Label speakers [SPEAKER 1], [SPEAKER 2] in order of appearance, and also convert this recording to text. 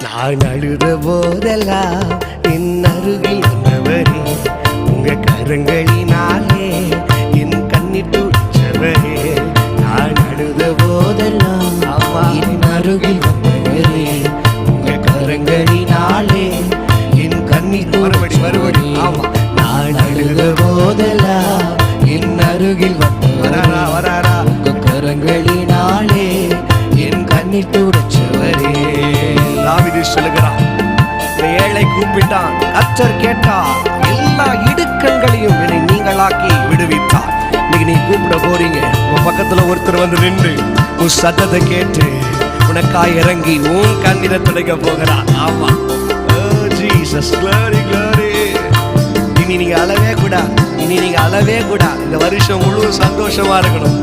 [SPEAKER 1] நான் அழுத போதெல்லாம் என் அருகில் வந்தவரே, உங்க கரங்களினாலே என் கண்ணீர் துடைச்சவரே. நான் அழுத போதெல்லாம் என் அருகில் வந்தவரே, உங்க கரங்களினாலே என் கண்ணீர் துடைச்சவரே. நான் அழுத போதெல்லாம் என் அருகில் வந்தவரே, உங்க கரங்களினாலே என் கண்ணீர் துடைச்சவரே. தாவீது சொல்லுகிறான், ஏழை கூப்பிட்டான், கர்த்தர் கேட்டார், எல்லா இடுக்கண்களையும் என்னை நீங்களாக்கி விடுவித்தார். இன்னைக்கு நீ கூப்பிட போறீங்க, உன் பக்கத்துல ஒருத்தர் வந்து நின்று உன் சத்தத்தை கேட்டு உனக்காய் இறங்கி உன் கண்ணீரை துடைக்க போகிறார். ஆமா, ஜீசஸ், glory, glory. இனி நீங்க அழவே கூடாது, இனி நீங்க அழவே கூடாது. இந்த வருஷம் முழு சந்தோஷமா இருக்கணும்.